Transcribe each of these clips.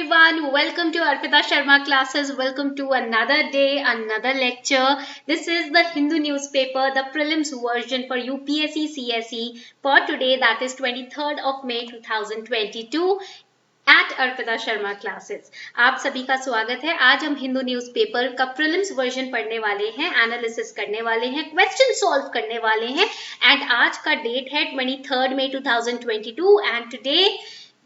everyone, welcome to Arpita Sharma classes. Welcome to another day, another lecture. This is the Hindu newspaper, the prelims version for UPSC CSE for today, that is 23rd of May 2022 at Arpita Sharma classes. आप सभी का स्वागत है। आज हम Hindu newspaper का prelims version पढ़ने वाले हैं, एनालिसिस करने वाले हैं, क्वेश्चन सॉल्व करने वाले हैं एंड आज का डेट है 23rd May 2022 and today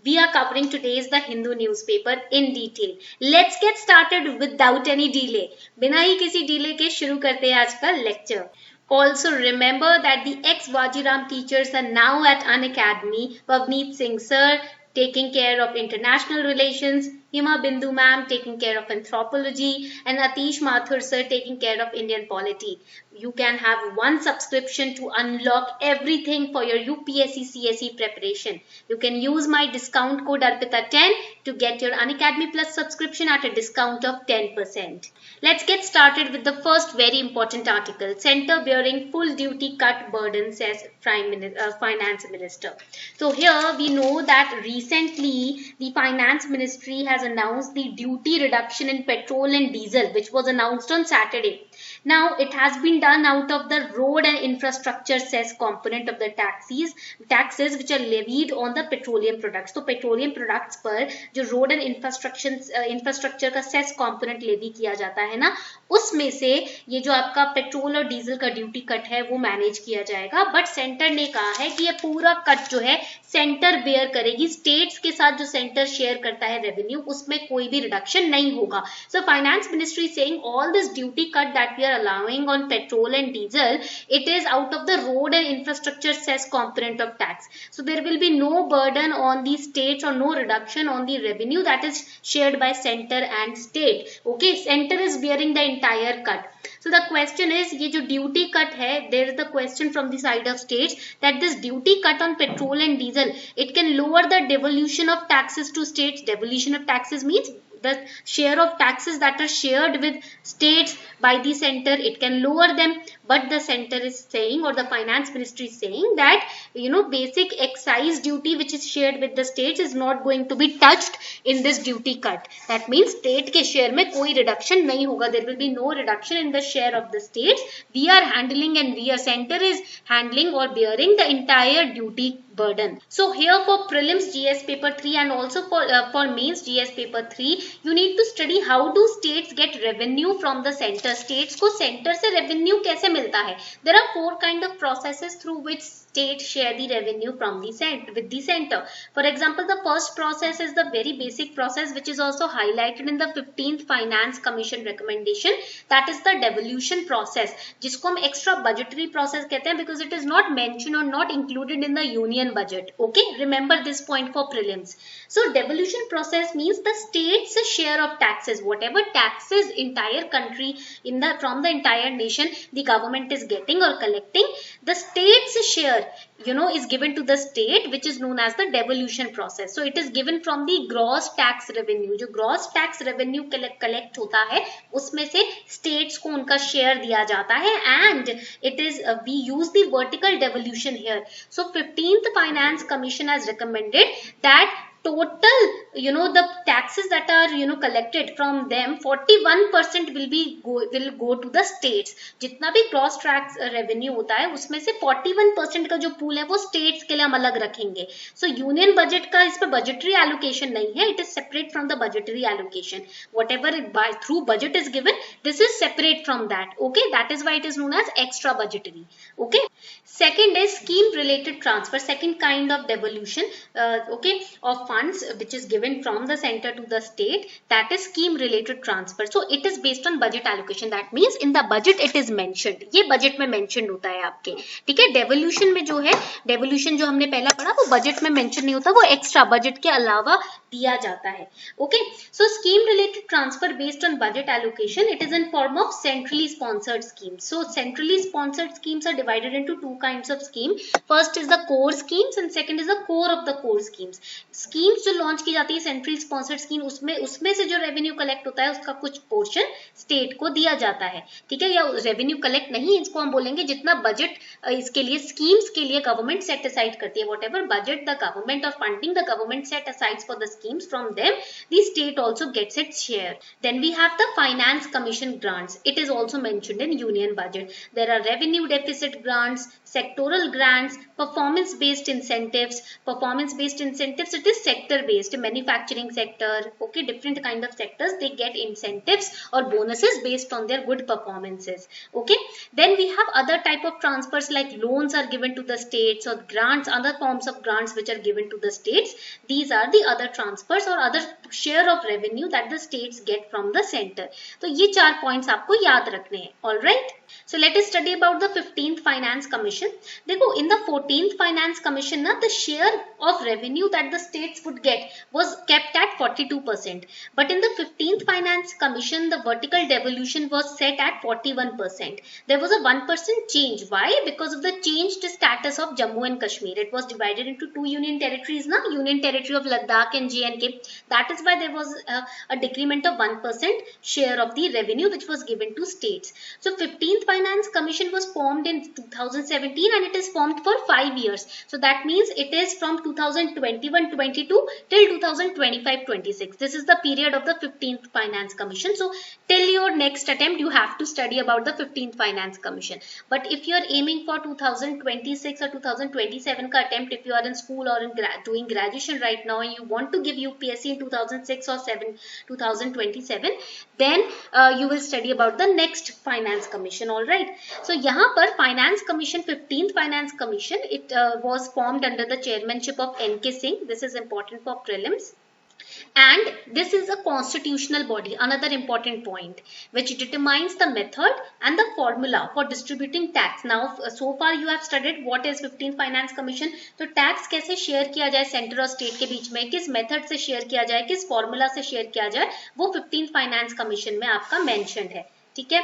we are covering today's the Hindu newspaper in detail. Let's get started without any delay. बिना ही किसी डिले के शुरू करते हैं आज का lecture. Also remember that the ex-Wajiram teachers are now at Unacademy. Pavneet Singh sir taking care of international relations, Hima Bindu ma'am taking care of anthropology, and Atish Mathur sir taking care of Indian polity. You can have one subscription to unlock everything for your UPSC CSE preparation. You can use my discount code ARPITA10 to get your Unacademy Plus subscription at a discount of 10%. Let's get started with the first very important article. Centre bearing full duty cut burden, says Finance Minister. So here we know that recently the Finance Ministry has announced the duty reduction in petrol and diesel, which was announced on Saturday. Now it has been done out of the road and infrastructure cess component of the taxes which are levied on the petroleum products. तो petroleum products पर जो road and infrastructure का cess component levy किया जाता है ना, उसमें से ये जो आपका पेट्रोल और डीजल का ड्यूटी कट है वो मैनेज किया जाएगा। बट सेंटर ने कहा है कि ये पूरा कट जो है सेंटर बेयर करेगी, स्टेट्स के साथ जो सेंटर शेयर करता है रेवेन्यू उसमें कोई भी रिडक्शन नहीं होगा। So finance ministry saying all this duty cut that we are allowing on petrol and diesel, it is out of the road and infrastructure cess component of tax. So there will be no burden on the states or no reduction on the revenue that is shared by center and state. Okay, center is bearing the entire cut. So the question is, ये जो duty cut है, there is the question from the side of states that this duty cut on petrol and diesel, it can lower the devolution of taxes to states. Devolution of taxes means the share of taxes that are shared with states by the center, it can lower them. But the center is saying, or the finance ministry is saying, that basic excise duty which is shared with the states is not going to be touched in this duty cut. That means state के share में कोई reduction नहीं होगा. There will be no reduction in the share of the states. We are handling and we are center is handling or bearing the entire duty burden. So here for prelims GS paper 3 and also for mains GS paper 3, you need to study how do states get revenue from the center. States को center से revenue कैसे मिलता है? There are 4 kind of processes through which states share the revenue from the center with the center. For example, the first process is the very basic process which is also highlighted in the 15th Finance Commission recommendation. That is the devolution process, जिसको हम extra budgetary process कहते हैं because it is not mentioned or not included in the union budget. Okay, remember this point for prelims. So devolution process means the state's share of taxes, whatever taxes entire country from the entire nation the government is getting or collecting, the state's share is given to the state, which is known as the devolution process. So it is given from the gross tax revenue. जो gross tax revenue collect होता है उसमें से states को उनका share दिया जाता है and it is we use the vertical devolution here. So 15th Finance Commission has recommended that total the taxes that are collected from them, 41% will go to the states. जितना भी gross tax revenue होता है उसमें से 41% का जो pool है वो states के लिए हम अलग रखेंगे. So union budget का इस पे budgetary allocation नहीं है, it is separate from the budgetary allocation. Whatever through budget is given, this is separate from that. Okay, that is why it is known as extra budgetary. Okay, second is scheme related transfer, second kind of devolution of funds which is given from the center to the state, that is scheme related transfer. So it is based on budget allocation. That means in the budget it is mentioned. ये budget में mentioned होता है आपके, ठीक है. devolution में जो है, devolution जो हमने पहला पढ़ा वो budget में mention नहीं होता, वो extra budget के अलावा दिया जाता है. Okay, so scheme related transfer based on budget allocation, it is in form of centrally sponsored schemes. So centrally sponsored schemes are divided into 2 kinds of scheme. First is the core schemes and second is the core of the core schemes. Schemes जो launch की जाती है central sponsored scheme, उसमें से जो revenue collect होता है उसका कुछ पोर्शन स्टेट को दिया जाता है, ठीक है. या रेवेन्यू कलेक्ट नहीं, इसको हम बोलेंगे जितना बजट इसके लिए स्कीम्स के लिए गवर्नमेंट सेट असाइड करती है, व्हाटएवर बजट द गवर्नमेंट और funding the government set aside for the schemes, from them the state also gets its share. Then we have the finance commission grants. It is also mentioned in union budget. There are revenue deficit grants, sectoral grants, performance based incentives. Performance based incentives, it is sector based. Manufacturing sector, okay, different kind of sectors, they get incentives or bonuses based on their good performances. Okay, then we have other type of transfers, like loans are given to the states, or grants, other forms of grants which are given to the states. These are the other transfers or other share of revenue that the states get from the center. तो ये 4 points आपको याद रखने हैं. All right. So let us study about the 15th Finance Commission. देखो, in the 14th Finance Commission ना, the share of revenue that the states would get was kept at 42%. But in the 15th Finance Commission, the vertical devolution was set at 41%. There was a 1% change. Why? Because of the changed status of Jammu and Kashmir. It was divided into 2 union territories now, Union Territory of Ladakh and J&K. That is why there was a decrement of 1% share of the revenue which was given to states. So 15th Finance Commission was formed in 2017 and it is formed for 5 years. So that means it is from 2021-22 till 2025-26. This is the period of the 15th Finance Commission. So till your next attempt you have to study about the 15th Finance Commission. But if you are aiming for 2026 or 2027 ka attempt, if you are in school or in doing graduation right now and you want to give UPSC in 2006 or 2027, then you will study about the next Finance Commission. All right. So यहाँ पर Finance Commission, 15th Finance Commission, it was formed under the chairmanship of N.K. Singh. This is important for prelims. And this is a constitutional body, another important point, which determines the method and the formula for distributing tax. Now, so far you have studied what is 15th Finance Commission. तो tax कैसे share किया जाए centre और state के बीच में, किस method से शेयर किया जाए, किस फॉर्मूला से शेयर किया जाए, वो 15th Finance Commission में आपका मेंशन्ड है. ठीक है.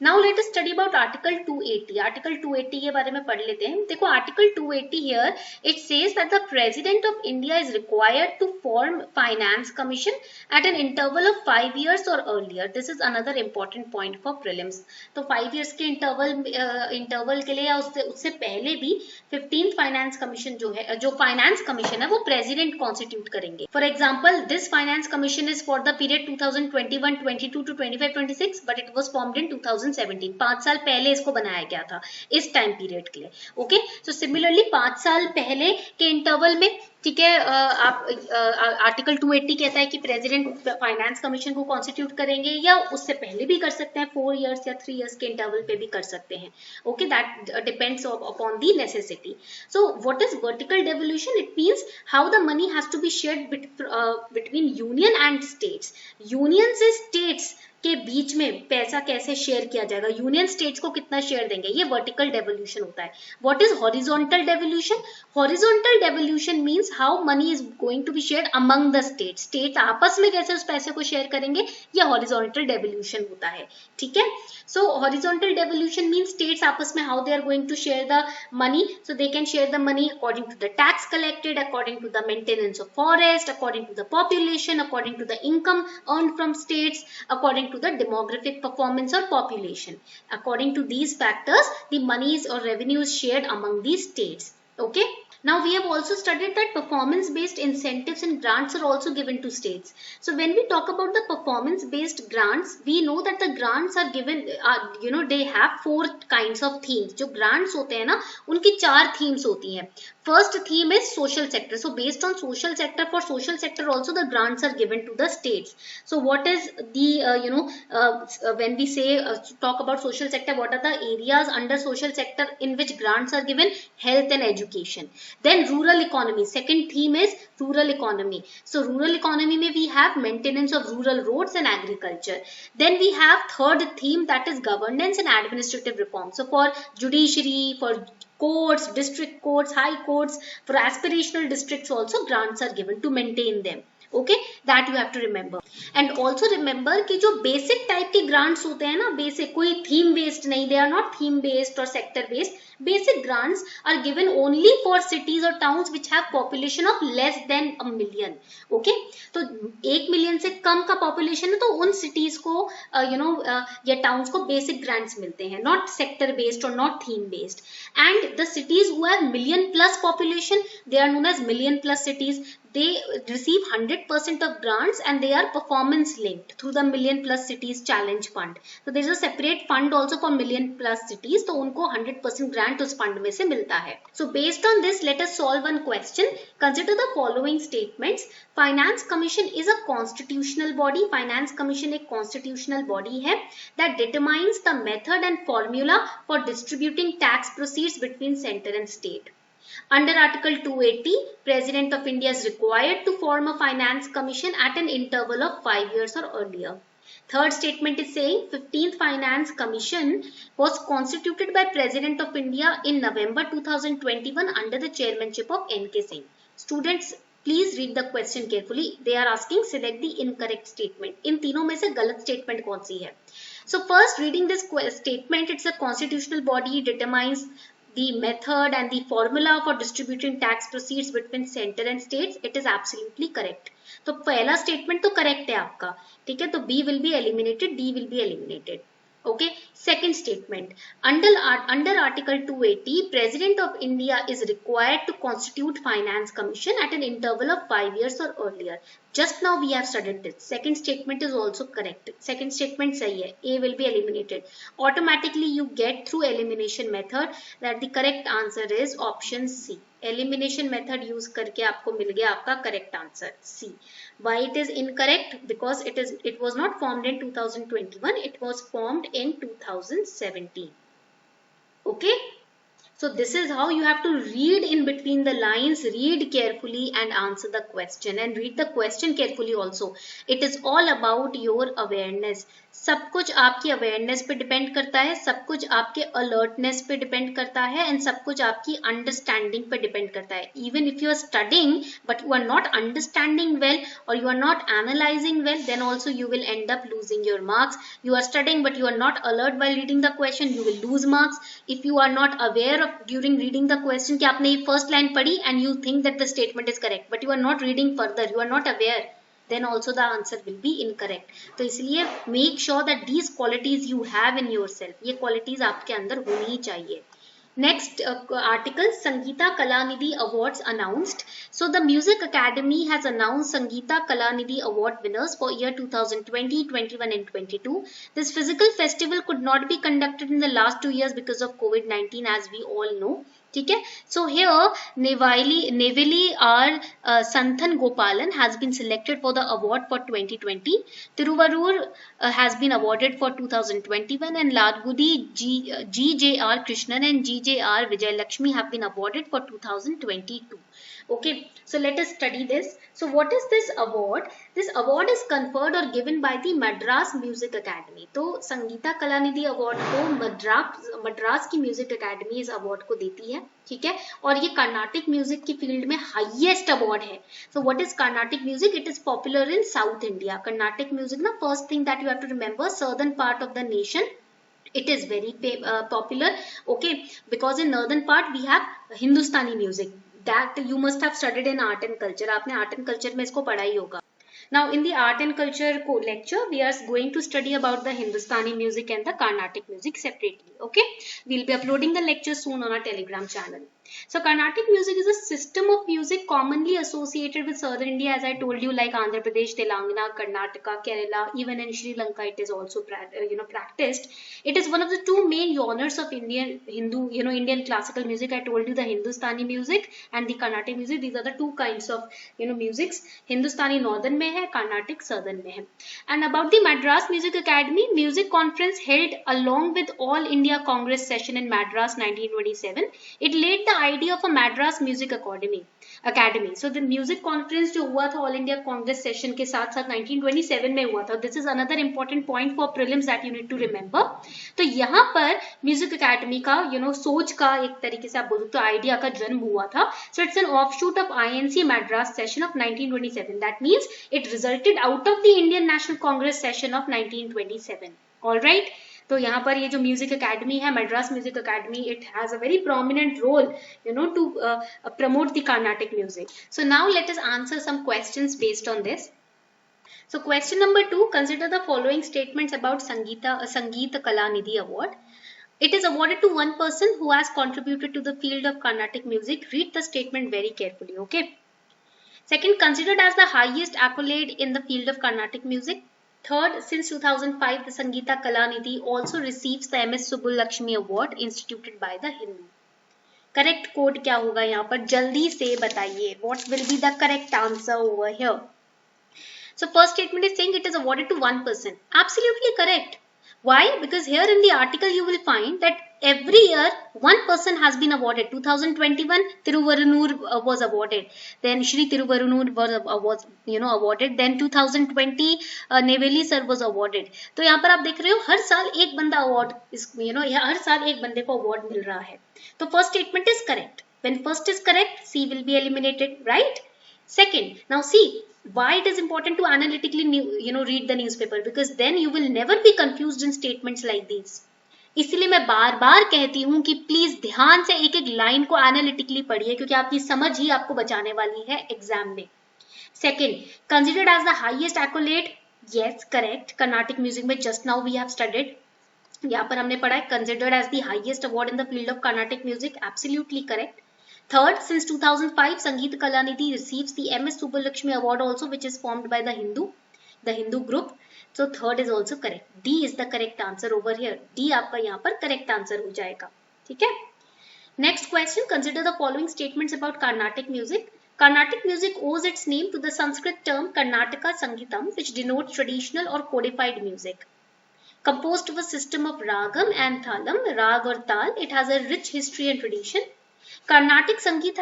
Now let us study about article 280. Article 280 के बारे में पढ़ लेते हैं. देखो, article 280 here it says that the president of India is required to form finance commission at an interval of 5 years और earlier. This is another important point for prelims. तो 5 years के इंटरवल के लिए या उससे पहले भी 15th फाइनेंस कमीशन जो फाइनेंस कमीशन है वो प्रेसिडेंट कॉन्स्टिट्यूट करेंगे. For example, this finance commission is for the period 2021-22 to 25-26, but it was formed in 2017. 5 साल पहले इसको बनाया गया था इस टाइम पीरियड के लिए. ओके, सो सिमिलरली 5 साल पहले के इंटरवल में, ठीक है, आप आर्टिकल 280 कहता है कि प्रेसिडेंट फाइनेंस कमीशन को कॉन्स्टिट्यूट करेंगे, या उससे पहले भी कर सकते हैं, 4 years या 3 years के इंटरवल पे भी कर सकते हैं. Okay, that depends upon the necessity. So what is vertical devolution? It means how the money has to be shared between union and states. Union से स्टेट्स के बीच में पैसा कैसे शेयर किया जाएगा, यूनियन स्टेट्स को कितना शेयर देंगे, ये वर्टिकल डेवोल्यूशन होता है. What is horizontal devolution? Horizontal devolution means how money is going to be shared among the states. States आपस में कैसे उस पैसे को शेयर करेंगे, ये हॉरिजॉन्टल डेवोल्यूशन होता है. ठीक है. So horizontal devolution means states आपस में how they are going to share the money. So they can share the money according to the tax collected, according to the maintenance of forest, according to the population, according to the income earned from states, according to the demographic performance or population. According to these factors, the monies or revenues shared among these states. Okay. Now we have also studied that performance based incentives and grants are also given to states. So when we talk about the performance based grants, we know that the grants are given, they have 4 kinds of themes. जो grants होते हैं ना, उनकी 4 themes होती हैं. First theme is social sector. So based on social sector, for social sector also the grants are given to the states. So what is the, when we say talk about social sector, what are the areas under social sector in which grants are given? Health and education. Then rural economy. Second theme is rural economy. So rural economy mein we have maintenance of rural roads and agriculture. Then we have third theme, that is governance and administrative reform. So for judiciary, for courts, district courts, high courts, for aspirational districts also grants are given to maintain them. Okay, that you have to remember. And also remember कि जो basic type के grants होते हैं ना, basic, कोई theme based नहीं, they are not theme based or sector based, Basic grants are given only for cities or towns which have population of less than a million. Okay, तो 1 million से कम का population है तो उन cities को या towns को basic grants मिलते हैं, not sector based or not theme based. And the cities who have million plus population, they are known as million plus cities. They receive 100% of grants and they are performance linked through the Million Plus Cities Challenge Fund. So there is a separate fund also for Million Plus Cities. तो उनको 100% grant उस fund में से मिलता है. So based on this, let us solve one question. Consider the following statements. Finance Commission is a constitutional body. Finance Commission एक constitutional body है that determines the method and formula for distributing tax proceeds between center and state. Under Article 280, President of India is required to form a finance commission at an interval of 5 years or earlier. Third statement is saying 15th Finance Commission was constituted by President of India in November 2021 under the chairmanship of N.K. Singh. Students, please read the question carefully. They are asking select the incorrect statement. इन तीनों में से गलत statement कौन सी है? So first, reading this statement, it's a constitutional body, determines the method and the formula for distributing tax proceeds between center and states. It is absolutely correct. तो पहला statement तो correct है आपका, ठीक है, तो B will be eliminated, D will be eliminated. Okay, second statement, under Article 280, President of India is required to constitute Finance Commission at an interval of 5 years or earlier. Just now we have studied this. Second statement is also correct. Second statement sahi hai. A will be eliminated. Automatically you get through elimination method that the correct answer is option C. Elimination method use करके आपको मिल गया आपका correct answer C. Why it is incorrect? Because it was not formed in 2021. It was formed in 2017. Okay. So this is how you have to read in between the lines, read carefully and answer the question, and read the question carefully also. It is all about your awareness. सब कुछ आपकी awareness पे depend करता है, सब कुछ आपके alertness पे depend करता है, and सब कुछ आपकी understanding पे depend करता है. Even if you are studying but you are not understanding well or you are not analyzing well, then also you will end up losing your marks. You are studying but you are not alert while reading the question, you will lose marks. If you are not aware of during reading the question कि आपने ये first line पढ़ी and you think that the statement is correct but you are not reading further, you are not aware, then also the answer will be incorrect. तो इसलिए make sure that these qualities you have in yourself, ये qualities आपके अंदर होनी चाहिए. Next article, Sangeeta Kalanidhi Awards announced. So the Music Academy has announced Sangeeta Kalanidhi Award winners for year 2020, 21 and 22. This physical festival could not be conducted in the last 2 years because of COVID-19, as we all know. ठीक है, so here Neveli R. Santhan Gopalan has been selected for the award for 2020. Tiruvarur has been awarded for 2021, and Ladgudi G.J.R. Krishnan and G.J.R. Vijayalakshmi have been awarded for 2022. Okay, so let us study this. So what is this award? This award is conferred or given by the Madras Music Academy. तो Sangeeta Kalanidhi award को मद्रास की music academy इस award को देती है, ठीक है, और ये कर्नाटिक म्यूजिक की फील्ड में हाईएस्ट अवार्ड है. So what is Carnatic music? It is popular in South India. Carnatic music ना, first thing that you have to remember, southern part of the nation, it is very popular. Okay, because in northern part we have Hindustani music that you must have studied in art and culture. आपने art and culture में इसको पढ़ा ही होगा. Now in the art and culture lecture we are going to study about the Hindustani music and the Carnatic music separately. Okay, we'll be uploading the lecture soon on our Telegram channel. So Carnatic music is a system of music commonly associated with southern India, as I told you, like Andhra Pradesh, Telangana, Karnataka, Kerala, even in Sri Lanka it is also practiced. It is one of the two main genres of Indian classical music. I told you the Hindustani music and the Carnatic music. These are the two kinds of musics. Hindustani northern में है, Carnatic southern में है. And about the Madras Music Academy, music conference held along with All India Congress session in Madras 1927. It laid the idea of a Madras Music Academy. So the music conference जो हुआ था All India Congress session के साथ साथ 1927 में हुआ था. This is another important point for prelims that you need to remember. तो यहाँ पर म्यूजिक अकेडमी का सोच का एक तरीके से आप बोलो तो आइडिया का जन्म हुआ था. So it's an offshoot of INC Madras session of 1927. That means it resulted out of the Indian National Congress session of 1927. All right. तो यहाँ पर ये जो म्यूजिक अकेडमी है, Madras music academy, it has a very prominent role to promote the Carnatic music. So now let us answer some questions based on this. So question number 2, consider the following statements about Sangeet Kalanidhi Award. It is awarded to one person who has contributed to the field of Carnatic music. Read the statement very carefully, okay? Second, considered as the highest accolade in the field of Carnatic music. Third, since 2005, the Sangeeta Kalanidhi also receives the MS Subbulakshmi Award instituted by the Hindu. Correct code क्या होगा यहाँ पर, जल्दी से बताइए. What will be the correct answer over here? So first statement is saying it is awarded to one person. Absolutely correct. Why? Because here in the article you will find that every year one person has been awarded. 2021 Tiruvarunur was awarded. Then Shri Tiruvarunur was awarded. Then 2020 Neveli sir was awarded. तो यहाँ पर आप देख रहे हो हर साल एक बंदा अवार्ड हर साल एक बंदे को अवार्ड मिल रहा है. तो first statement is correct. When first is correct, C will be eliminated, right? Second, now see. Why it is important to analytically read the newspaper, because then you will never be confused in statements like these. इसलिए मैं बार बार कहती हूँ कि please ध्यान से एक एक line को एनालिटिकली पढ़िए, क्योंकि आपकी समझ ही आपको बचाने वाली है एग्जाम में. Second, considered as the highest accolade. Yes correct. Carnatic music में just now we have studied, यहाँ पर हमने पढ़ा है considered as the highest award in the field of Carnatic music. Absolutely correct. Third, since 2005, Sangeet Kalanidhi receives the MS Subbulakshmi Award also, which is formed by the Hindu group. So third is also correct. D is the correct answer over here. D आपका यहाँ पर correct answer हो जाएगा. ठीक है? Next question, consider the following statements about Carnatic music. Carnatic music owes its name to the Sanskrit term Karnataka Sangeetam, which denotes traditional or codified music. Composed of a system of ragam and thalam, rag or tal, it has a rich history and tradition. Carnatic Sangeet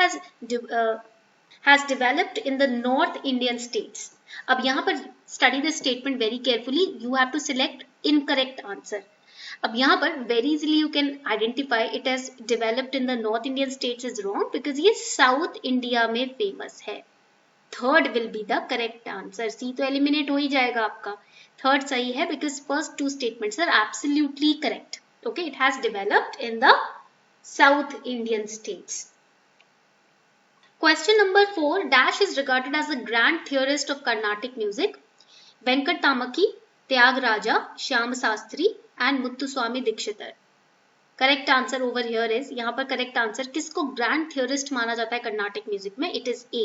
has developed in the North Indian states. अब यहाँ पर study the statement very carefully. You have to select incorrect answer. अब यहाँ पर very easily you can identify it as developed in the North Indian states is wrong, because ये South India में famous है. Third will be the correct answer. C तो eliminate हो ही जाएगा आपका. Third सही है because first two statements are absolutely correct. Okay, it has developed in the South Indian states. Question number 4. Dash is regarded as the grand theorist of Carnatic music. Venkat Tamaki, Tyagaraja, Shyam Sastri and Muthuswami Dikshitar. Correct answer over here is, यहाँ पर correct answer किसको grand theorist माना जाता है Carnatic music में? It is A.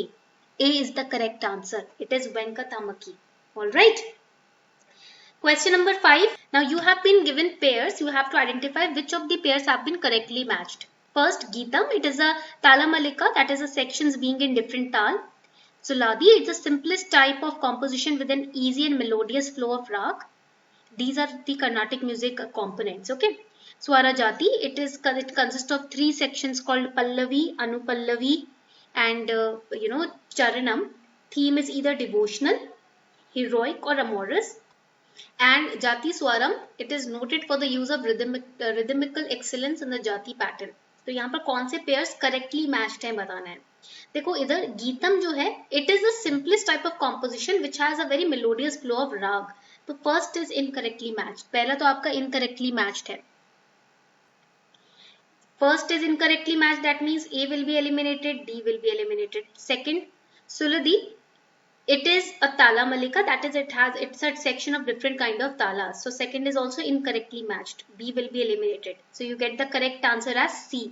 A is the correct answer. It is Venkat Tamaki. All right. Question number 5. Now you have been given pairs. You have to identify which of the pairs have been correctly matched. First, Geetam. It is a Talamalika, that is the sections being in different tal. Suladi, it's the simplest type of composition with an easy and melodious flow of rag. These are the Carnatic music components. Okay. Swarajati, it consists of 3 sections called Pallavi, Anupallavi and Charanam. Theme is either devotional, heroic or amorous. And Jati Swaram, it is noted for the use of rhythmical excellence in the Jati pattern. तो यहाँ पर कौन से pairs correctly matched हैं बताना है. देखो इधर गीतम जो है, it is the simplest type of composition which has a very melodious flow of raga. तो फर्स्ट इज इनकरेक्टली मैच्ड. पहला तो आपका इनकरेक्टली मैच्ड है. First is incorrectly matched, that means A will be eliminated, D will be eliminated. Second, suladi, it is a Tala Malika, that is it's a section of different kind of talas. So second is also incorrectly matched. B will be eliminated. So you get the correct answer as C.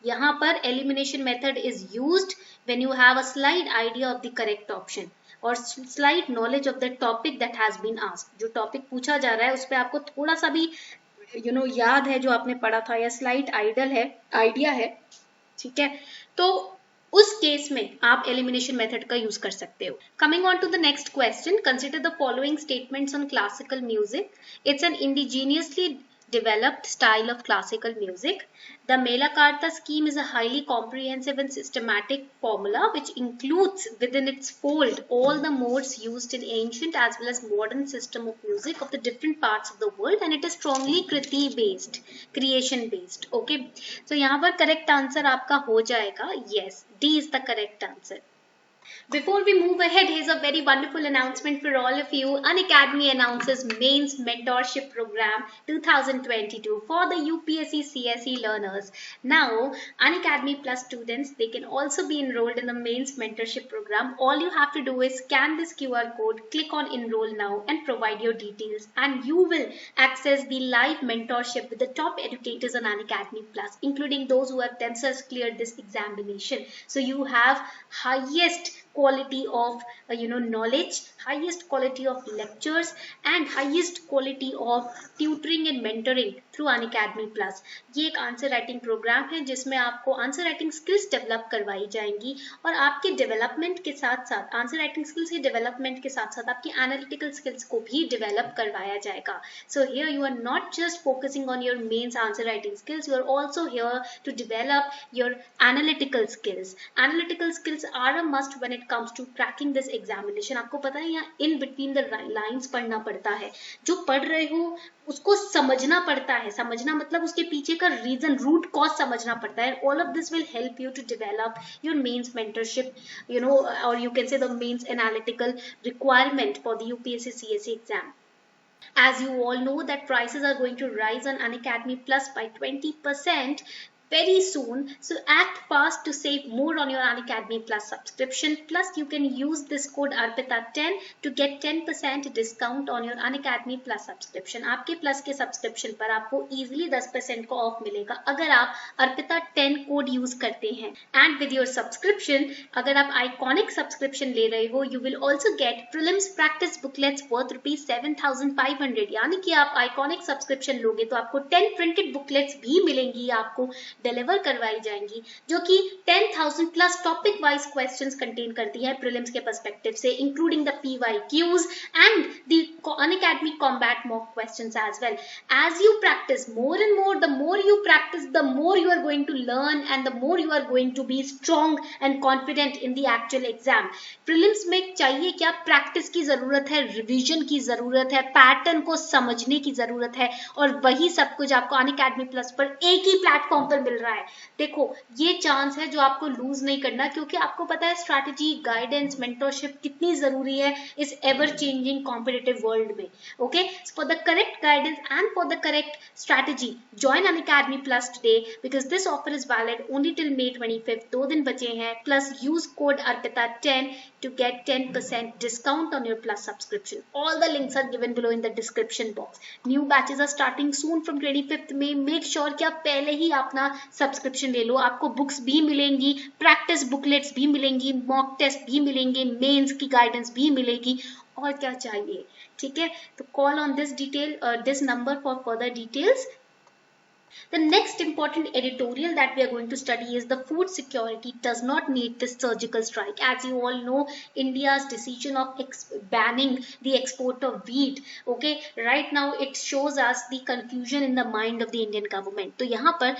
यहाँ पर elimination method is used when you have a slight idea of the correct option or slight knowledge of the topic that has been asked. जो topic पूछा जा रहा है उस पे आपको थोड़ा सा भी याद है जो आपने पढ़ा था या slight idea है, ठीक है, तो उस केस में आप एलिमिनेशन मेथड का यूज कर सकते हो. Coming on to the next question, consider the following statements on classical music. It's an indigenously developed style of classical music. The Melakarta scheme is a highly comprehensive and systematic formula which includes within its fold all the modes used in ancient as well as modern system of music of the different parts of the world, and it is strongly kriti based, creation based. Okay, so यहाँ पर correct answer आपका हो जाएगा yes, D is the correct answer. Before we move ahead, here's a very wonderful announcement for all of you. Unacademy announces Mains Mentorship Program 2022 for the UPSC CSE learners. Now, Unacademy Plus students, they can also be enrolled in the Mains Mentorship Program. All you have to do is scan this QR code, click on Enroll Now and provide your details, and you will access the live mentorship with the top educators on Unacademy Plus, including those who have themselves cleared this examination. So you have highest quality of knowledge, highest quality of lectures and highest quality of tutoring and mentoring through Unacademy Plus. ये एक answer writing program है जिसमें आपको answer writing skills develop करवाई जाएंगी और आपके development के साथ साथ आंसर राइटिंग स्किल्स के डेवलपमेंट के साथ साथ आपकी एनालिटिकल स्किल्स को भी डेवलप करवाया जाएगा. So here you are not just focusing on your mains answer writing skills, you are also here to develop your analytical skills. Analytical skills are a must when it comes to cracking this examination. आपको पता है यहाँ in between the lines पढ़ना पड़ता है. जो पढ़ रहे हो उसको समझना पड़ता है. समझना मतलब उसके पीछे का रीजन, रूट कॉज समझना पड़ता है. All of this will help you to develop your mains mentorship, or you can say the mains analytical requirement for the UPSC CSE exam. As you all know that prices are going to rise on Unacademy Plus by 20% very soon, so act fast to save more on your Unacademy Plus subscription. Plus you can use this code ARPITA10 to get 10% discount on your Unacademy Plus subscription. आपके plus के subscription पर आपको easily 10% का of मिलेगा अगर आप ARPITA10 code use करते हैं. एंड विद योर सब्सक्रिप्शन, अगर आप आइकॉनिक सब्सक्रिप्शन ले रहे हो, you will also get prelims practice booklets worth ₹7,500. यानी कि आप आइकॉनिक सब्सक्रिप्शन लोगे तो आपको 10 प्रिंटेड बुकलेट्स भी मिलेंगी, आपको डिलीवर करवाई जाएंगी, जो कि 10,000 plus topic wise questions contain करती है प्रीलिम्स के पर्सपेक्टिव से, including the PYQs and the Unacademy combat mock questions as well. As you practice more and more, the more you practice, the more you are going to learn and the more you are going to be strong and confident in the actual exam. Prelims में चाहिए क्या? Practice की जरूरत है, revision की जरूरत है, pattern को समझने की जरूरत है, और वही सब कुछ आपको Unacademy Plus पर एक ही प्लेटफॉर्म पर मिल रहा है. देखो ये चांस है जो आपको लूज नहीं करना, क्योंकि आपको पता है स्ट्रैटेजी, गाइडेंस, मेंटरशिप कितनी जरूरी है इस एवर चेंजिंग कॉम्पिटिटिव वर्ल्ड में. Okay, for the correct guidance and for the correct strategy join Unacademy Plus today because this offer is valid only till May 25th. 2 दिन बचे हैं. Plus use code ARPITA10 to get 10% discount on your Plus subscription. All the links are given below in the description box. New batches are starting soon from 25th May. Make sure कि आप पहले ही अपना subscription ले लो. आपको books भी मिलेंगी, practice booklets भी मिलेंगी, मॉक टेस्ट भी मिलेंगे, मेंस की गाइडेंस भी मिलेगी, और क्या चाहिए. ठीक है, तो call on this number for further details. The next important editorial that we are going to study is the food security does not need this surgical strike. As you all know, India's decision of banning the export of wheat, okay, right now it shows us the confusion in the mind of the Indian government. तो यहाँ पर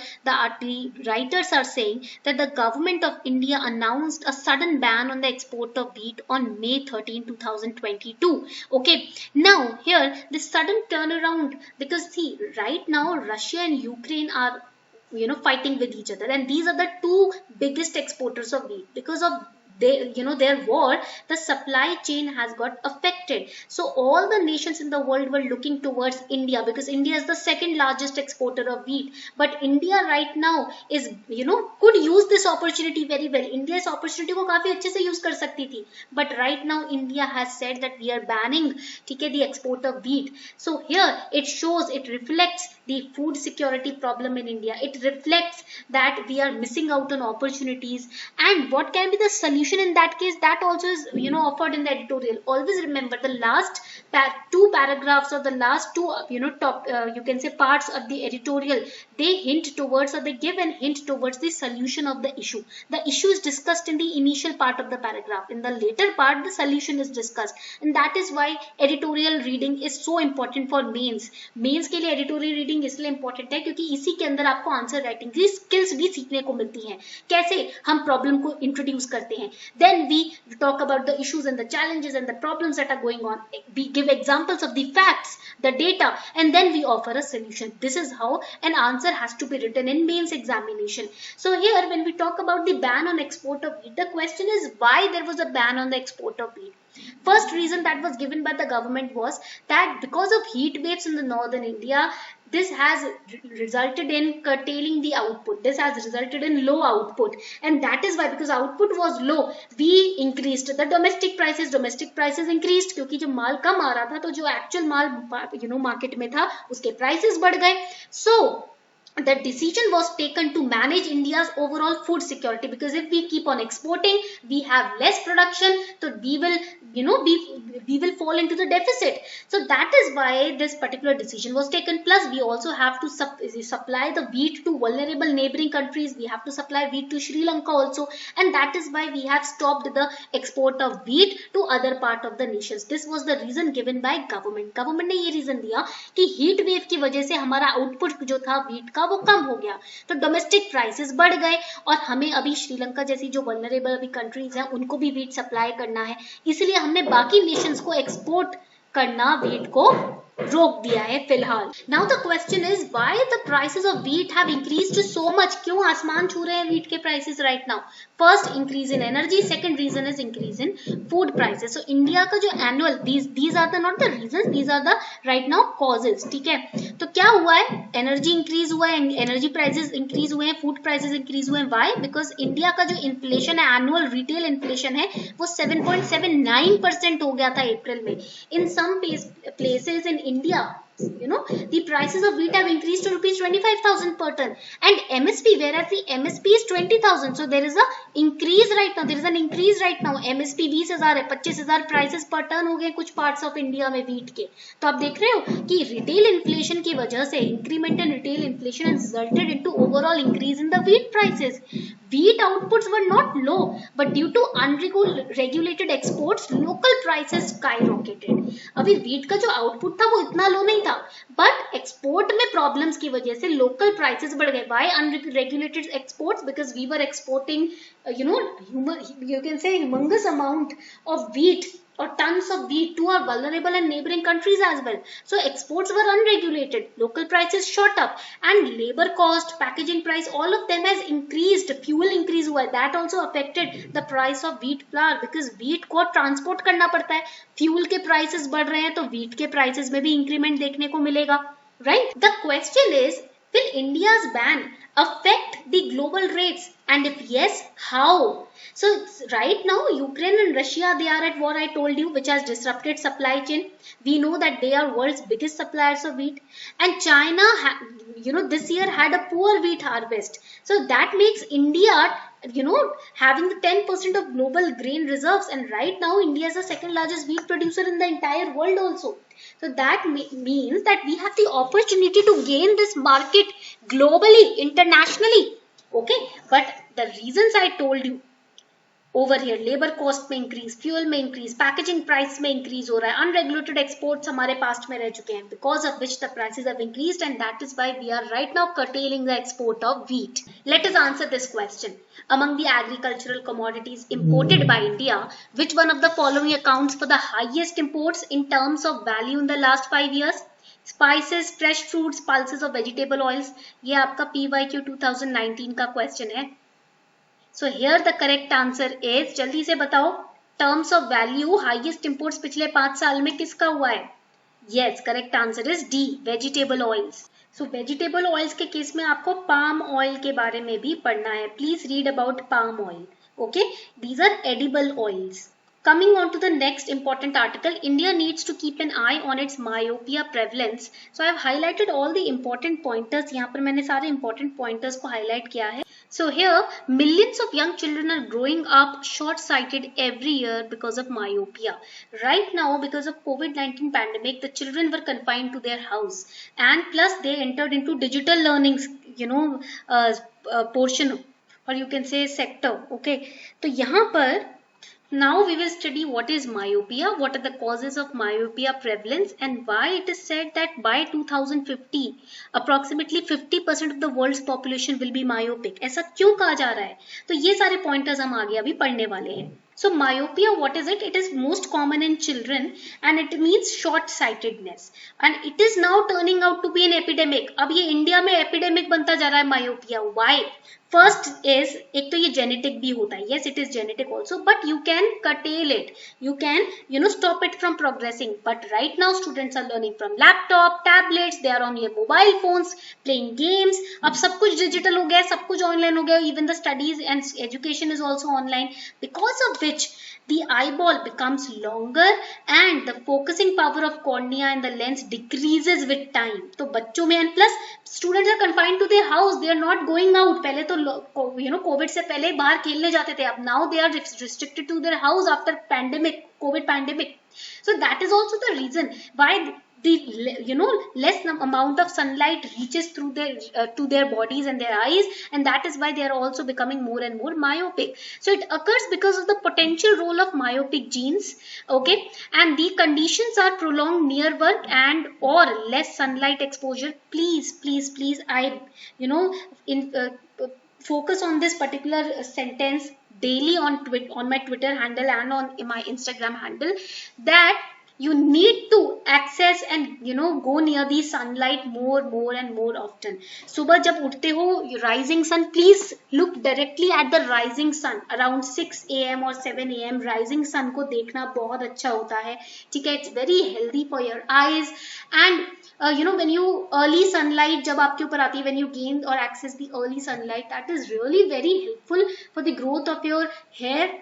the writers are saying that the government of India announced a sudden ban on the export of wheat on May 13, 2022. Okay, now here this sudden turnaround, because see right now Russia and Ukraine are fighting with each other, and these are the two biggest exporters of wheat. Because of their war, the supply chain has got affected. So all the nations in the world were looking towards India, because India is the second largest exporter of wheat. But India right now is could use this opportunity very well. India इस opportunity को काफी अच्छे से use कर सकती थी. But right now India has said that we are banning, ठीक है, the export of wheat. So here it shows, it reflects the food security problem in India. It reflects that we are missing out on opportunities, and what can be the solution in that case, that also is offered in the editorial. Always remember the last two paragraphs or the last two top you can say parts of the editorial, they hint towards, or they give an hint towards the solution of the issue. The issue is discussed in the initial part of the paragraph. In the later part the solution is discussed, and that is why editorial reading is so important for mains. Mains के लिए editorial reading इसलिए important है क्योंकि इसी के अंदर आपको answer writing की स्किल्स भी सीखने को मिलती हैं. कैसे हम प्रॉब्लम को इंट्रोड्यूस करते हैं, Then we talk about the issues and the challenges and the problems that are going on. We give examples of the facts, the data, and then we offer a solution. This is how an answer has to be written in mains examination. So here when we talk about the ban on export of wheat, the question is why there was a ban on the export of wheat. First reason that was given by the government was that because of heat waves in the northern India, this has resulted in curtailing the output. This has resulted in low output, and that is why, because output was low, we increased the domestic prices. Domestic prices increased क्योंकि जो माल कम आ रहा था तो जो actual माल market में था उसके prices बढ़ गए. So the decision was taken to manage India's overall food security, because if we keep on exporting, we have less production, so we will we will fall into the deficit. So that is why this particular decision was taken. Plus we also have to supply the wheat to vulnerable neighboring countries. We have to supply wheat to Sri Lanka also, and that is why we have stopped the export of wheat to other part of the nations. This was the reason given by government ने ये reason दिया कि heat wave की वजह से हमारा output जो था wheat का वो कम हो गया, तो डोमेस्टिक प्राइसेस बढ़ गए, और हमें अभी श्रीलंका जैसी जो वल्नरेबल अभी कंट्रीज हैं उनको भी वीट सप्लाई करना है, इसलिए हमने बाकी नेशंस को एक्सपोर्ट करना वीट को रोक दिया है फिलहाल. Now the question is why the prices of wheat have increased so much. क्यों आसमान छू रहे हैं व्हीट के prices right now? First increase in energy, second reason is increase in food prices. So India का जो annual, these are the not the reasons, these are the right now causes. ठीक है, तो क्या हुआ है? एनर्जी इंक्रीज हुआ है, एनर्जी प्राइसेस इंक्रीज हुए हैं, फूड प्राइसेस इंक्रीज हुए हैं. व्हाई? बिकॉज इंडिया का जो इन्फ्लेशन है, एनुअल रिटेल इन्फ्लेशन है, वो 7.79% हो गया था अप्रैल में. इन सम places in India, the prices of wheat have increased to rupees 25,000 per ton, and MSP, whereas the MSP is 20,000, so there is a increase right now. There is an increase right now. MSP 20,000 है, 25,000 prices per ton हो गए कुछ parts of India में wheat के. तो आप देख रहे हो कि retail inflation की वजह से increment in retail inflation has resulted into overall increase in the wheat prices. Wheat outputs were not low, but due to unregulated exports, local prices skyrocketed. अभी wheat का जो output था वो इतना low नहीं था, but export में problems की वजह से local prices बढ़ गए. Why unregulated exports? Because we were exporting, you can say humongous amount of wheat or tons of wheat to our vulnerable and neighboring countries as well. So exports were unregulated, local prices shot up, and labor cost, packaging price, all of them has increased. Fuel increase हुआ, that also affected the price of wheat flour, because wheat को transport करना पड़ता है. Fuel के prices बढ़ रहे हैं तो wheat के prices में भी increment देखने को मिलेगा, right? The question is, will India's ban affect the global rates, and if yes, how? So right now Ukraine and Russia, they are at war, I told you, which has disrupted supply chain. We know that they are world's biggest suppliers of wheat, and China this year had a poor wheat harvest, so that makes India having the 10% of global grain reserves, and right now India is the second largest wheat producer in the entire world also. So that means that we have the opportunity to gain this market globally, internationally. Okay, but the reasons I told you over here, labor cost में increase, fuel में increase, packaging price में increase हो रहा है, unregulated exports हमारे past में रह चुके हैं, because of which the prices have increased, and that is why we are right now curtailing the export of wheat. Let us answer this question. Among the agricultural commodities imported by India, which one of the following accounts for the highest imports in terms of value in the last 5 years? Spices, fresh fruits, pulses or vegetable oils. ये आपका PYQ 2019 का question है. So here the correct answer is, जल्दी से बताओ, terms of value highest imports पिछले 5 साल में किसका हुआ है? Yes, correct answer is D, vegetable oils. So vegetable oils के केस में आपको palm oil के बारे में भी पढ़ना है. Please read about palm oil. Okay, these are edible oils. Coming on to the next important article, India needs to keep an eye on its myopia prevalence. So I have highlighted all the important pointers. यहाँ पर मैंने सारे important pointers को highlight किया है. So here, millions of young children are growing up short-sighted every year because of myopia. Right now, because of COVID-19 pandemic, the children were confined to their house, and plus they entered into digital learning, portion, or you can say sector. Okay, तो यहाँ पर Now we will study what is myopia, what are the causes of myopia prevalence, and why it is said that by 2050 approximately 50% of the world's population will be myopic. ऐसा क्यों कहा जा रहा है? तो ये सारे पॉइंटर्स हम आगे अभी पढ़ने वाले हैं. So myopia, what is it? It is most common in children and it means short sightedness and it is now turning out to be an epidemic. अब ये इंडिया में epidemic बनता जा रहा है myopia. Why? First is, एक तो ये genetic भी होता है. Yes, it is genetic also, but you can curtail it. You can, stop it from progressing. But right now students are learning from laptop, tablets, they are on your mobile phones, playing games. अब सब कुछ digital हो गया, सब कुछ online हो गया. Even the studies and education is also online. Because of which the eyeball becomes longer and the focusing power of cornea and the lens decreases with time. तो बच्चों में, and plus students are confined to their house, they are not going out. पहले तो Covid से पहले बाहर खेलने जाते थे, अब now they are restricted to their house after COVID pandemic. So that is also the reason why the less amount of sunlight reaches through their to their bodies and their eyes, and that is why they are also becoming more and more myopic. So it occurs because of the potential role of myopic genes, okay, and the conditions are prolonged near work and or less sunlight exposure. Please I focus on this particular sentence daily on my Twitter handle and on my Instagram handle, that you need to access and go near the sunlight more and more often. सुबह जब उठते हो, rising sun, please look directly at the rising sun around 6 a.m. or 7 a.m. rising sun को देखना बहुत अच्छा होता है, ठीक है. It's very healthy for your eyes and when you early sunlight जब आपके ऊपर आती है, when you gain or access the early sunlight, that is really very helpful for the growth of your hair,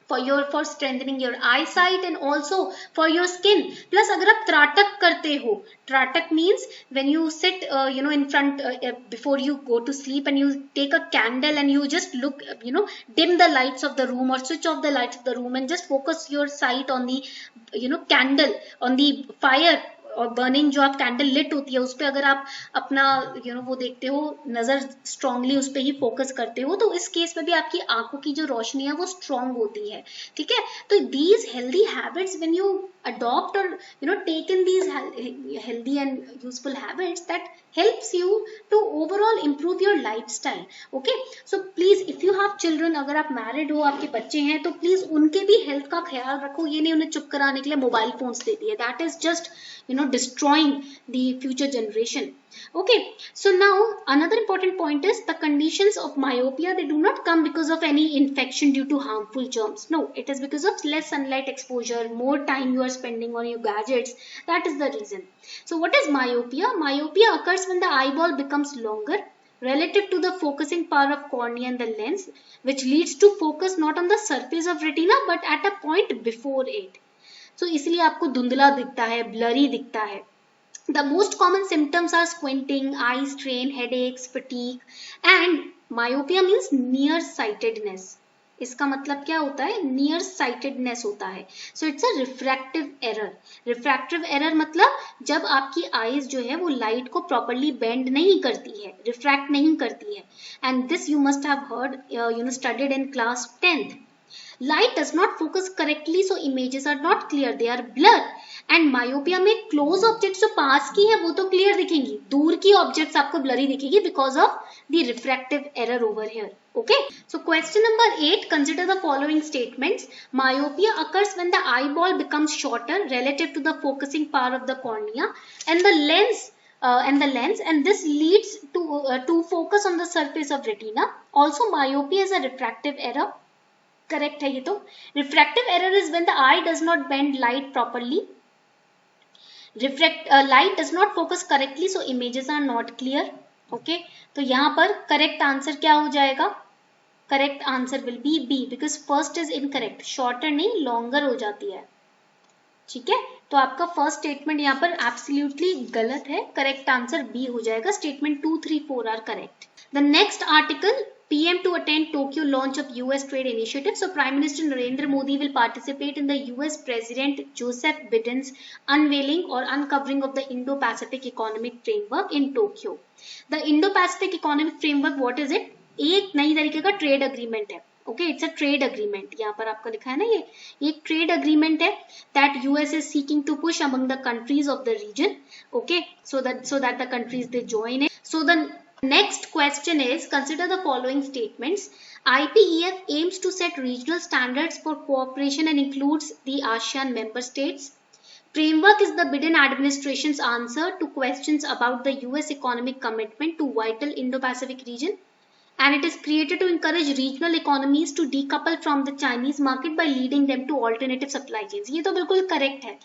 for strengthening your eyesight and also for your skin. Plus अगर आप त्राटक करते हो, त्राटक means when you sit in front before you go to sleep and you take a candle and you just look, dim the lights of the room or switch off the lights of the room and just focus your sight on the candle, on the fire और burning जो आप candle lit होती है उस पर अगर आप अपना वो देखते हो, नजर स्ट्रांगली उस पर ही फोकस करते हो, तो इस केस में भी आपकी आंखों की जो रोशनी है वो स्ट्रांग होती है, ठीक है. तो these healthy habits when you adopt or take in these healthy and useful habits, that helps you to overall improve your lifestyle. Okay, so please if you have children, अगर आप married हो, आपके बच्चे हैं, तो please उनके भी health का ख्याल रखो. ये नहीं उन्हें चुप कराने के लिए मोबाइल फोन्स दे दिए, that is just destroying the future generation. Okay, so now another important point is the conditions of myopia, they do not come because of any infection due to harmful germs. No, it is because of less sunlight exposure, more time you are spending on your gadgets. That is the reason. So what is myopia? Myopia occurs when the eyeball becomes longer relative to the focusing power of cornea and the lens, which leads to focus not on the surface of retina but at a point before it. So इसलिए आपको धुंधला दिखता है, blurry दिखता है. The most common symptoms are squinting, eye strain, headaches, fatigue, and myopia means nearsightedness. इसका मतलब क्या होता है? nearsightedness होता है. So it's a refractive error. Refractive error मतलब जब आपकी eyes जो है वो light को properly bend नहीं करती है, refract नहीं करती है. And this you must have heard, studied in class 10th. Light does not focus correctly, so images are not clear, they are blur. And myopia में क्लोज ऑब्जेक्ट्स जो पास की है वो तो क्लियर दिखेंगी, दूर की ऑब्जेक्ट्स आपको ब्लरी दिखेगी because of the refractive error over here. Okay, so question number 8, consider the following statements. Myopia occurs when the eyeball becomes shorter relative to the focusing power of the cornea and the lens, and this leads to focus on the surface of retina. Also myopia is a refractive error. Correct है ये तो. Refractive error is when the eye does not bend light properly. Light does not focus correctly, so images are not clear. Okay, तो यहाँ पर correct answer क्या हो जाएगा? Correct answer will be B because first is incorrect. Shorter नहीं longer हो जाती है, ठीक है. तो आपका फर्स्ट स्टेटमेंट यहाँ पर एब्सोल्युटली गलत है. करेक्ट आंसर बी हो जाएगा. Statement 2, 3, 4 are correct. The next article, PM to attend Tokyo launch of US trade initiative. So Prime Minister Narendra Modi will participate in the US President Joseph Biden's unveiling or uncovering of the Indo-Pacific Economic Framework in Tokyo. The Indo-Pacific Economic Framework, what is it? एक नई तरीके का trade agreement है. Okay, it's a trade agreement, यहाँ पर आपका लिखा है ना, ये एक ट्रेड अग्रीमेंट है that US is seeking to push among the countries of the region, okay, so that the countries they join in. So the next question is, consider the following statements. IPEF aims to set regional standards for cooperation and includes the ASEAN member states. Framework is the Biden administration's answer to questions about the US economic commitment to vital Indo-Pacific region, and it is created to encourage regional economies to decouple from the Chinese market by leading them to alternative supply chains. ये तो बिल्कुल correct है.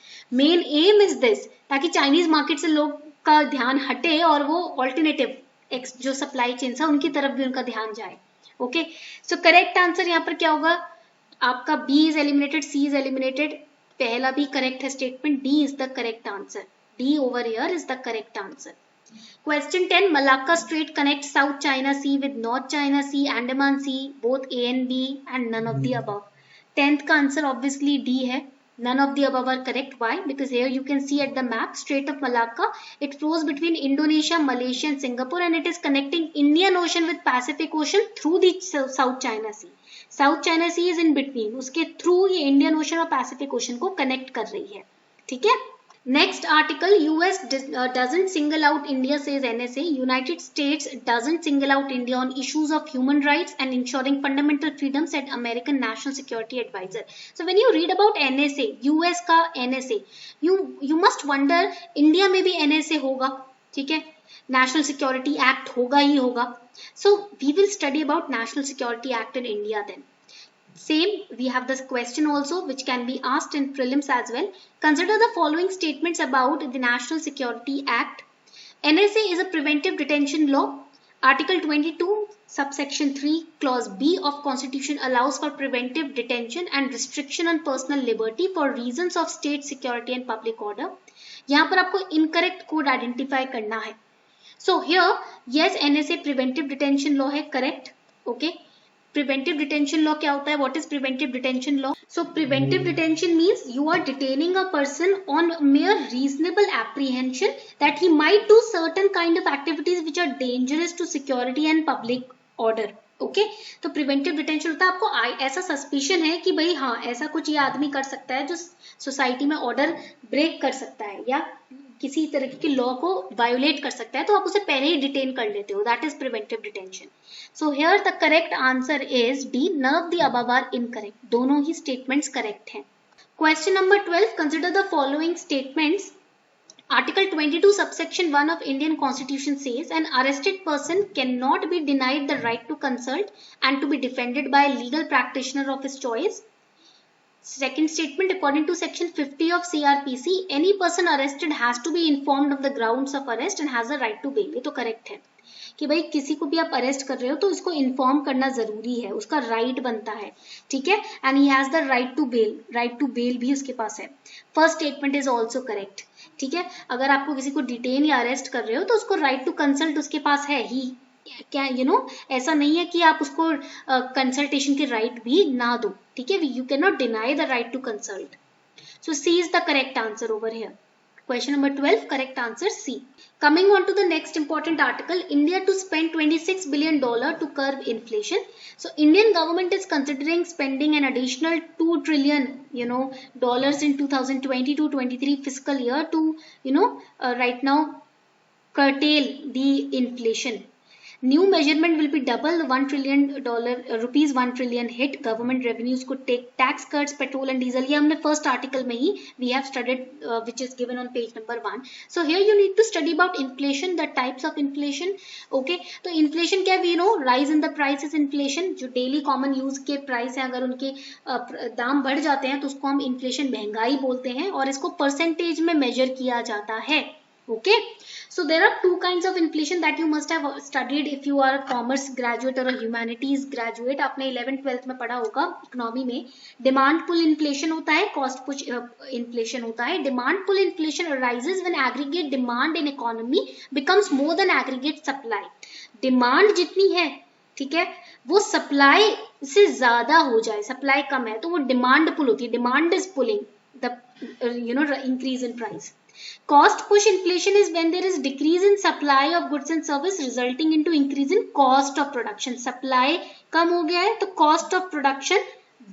Main M is this, ताकि Chinese market से लोग का ध्यान हटे और वो ऑल्टरनेटिव जो सप्लाई चेन्स है उनकी तरफ भी उनका ध्यान जाए. ओके, सो करेक्ट आंसर यहाँ पर क्या होगा आपका? B is eliminated, C is eliminated. पहला भी करेक्ट है statement, D is the correct answer. D over here is the correct answer. Question 10. Malacca Strait connects South China Sea with North China Sea, Andaman Sea, both A and B, and none of the above. 10th का answer obviously D है. None of the above are correct. Why? Because here you can see at the map, Strait of Malacca, it flows between Indonesia, Malaysia and Singapore, and it is connecting Indian Ocean with Pacific Ocean through the South China Sea. South China Sea is in between. उसके through ये Indian Ocean और Pacific Ocean को connect कर रही है. ठीक है? Next article, US doesn't single out India, says NSA. United States doesn't single out India on issues of human rights and ensuring fundamental freedoms, said American National Security Advisor. So when you read about NSA, US का NSA, you must wonder India में भी NSA होगा, ठीक है? National Security Act होगा ही होगा. So we will study about National Security Act in India then. Same, we have this question also which can be asked in prelims as well. Consider the following statements about the National Security Act. NSA is a preventive detention law. Article 22 subsection 3 clause B of Constitution allows for preventive detention and restriction on personal liberty for reasons of state security and public order. यहाँ पर आपको incorrect code identify करना है. So here, yes, NSA preventive detention law है, correct. Okay. Preventive detention law क्या होता है? What is preventive detention law? So preventive detention means you are detaining a person on mere reasonable apprehension that he might do certain kind of activities which are dangerous to security and public order. Okay, तो preventive detention होता है आपको ऐसा suspicion है कि भाई हाँ ऐसा कुछ ये आदमी कर सकता है जो सोसाइटी में ऑर्डर ब्रेक कर सकता है या किसी तरह के लॉ को वायोलेट कर सकता है, तो आप उसे पहले ही डिटेन कर लेते हो. That is preventive detention. So here the correct answer is D. None of the above are incorrect. दोनों ही स्टेटमेंट्स करेक्ट हैं. Question number 12. Consider the following statements. Article 22 subsection 1 of Indian Constitution says an arrested person cannot be denied the right to consult and to be defended by a legal practitioner of his choice. Second statement, according to section 50 of CRPC, any person arrested has to be informed of the grounds of arrest and has a right to bail. ये तो correct है कि भाई किसी को भी आप arrest कर रहे हो तो इसको इन्फॉर्म करना जरूरी है, उसका राइट बनता है, ठीक है. And he has the right to bail. Right to bail भी उसके पास है. First statement is also correct, ठीक है. अगर आपको किसी को डिटेन या अरेस्ट कर रहे हो तो उसको राइट टू कंसल्ट उसके पास है ही. क्या ऐसा नहीं है कि आप उसको कंसल्टेशन के राइट भी ना दो, ठीक है. You can not deny the right to consult. So C is the correct answer over here. Question number 12, correct answer C. Coming on to the next important article, India to spend $26 billion to curb inflation. So Indian government is considering spending an additional $2 trillion, dollars in 2022-23 fiscal year to, right now curtail the inflation. New measurement will be double $1 trillion rupees 1 trillion hit. Government revenues could take tax cuts, petrol and diesel. ये हमने first article में ही we have studied, which is given on page number 1. So here you need to study about inflation, the types of inflation. Okay, तो inflation क्या है? Rise in the price is inflation. जो daily common use के price है, अगर उनके दाम बढ़ जाते हैं तो उसको हम inflation महंगाई बोलते हैं और इसको percentage में measure किया जाता है. Okay, so there are two kinds of inflation that you must have studied if you are a commerce graduate or a humanities graduate. आपने 11th 12th में पढ़ा होगा इकोनॉमी में. डिमांड पुल इन्फ्लेशन होता है, कॉस्ट पुश इन्फ्लेशन होता है. Demand pull inflation arises when aggregate demand in economy becomes more than aggregate supply. Demand जितनी है, ठीक है, वो सप्लाई से ज्यादा हो जाए, सप्लाई कम है तो वो डिमांड पुल होती है. Demand is pulling the increase in price. Cost push inflation is when there is decrease in supply of goods and service resulting into increase in cost of production. Supply कम हो गया है तो cost of production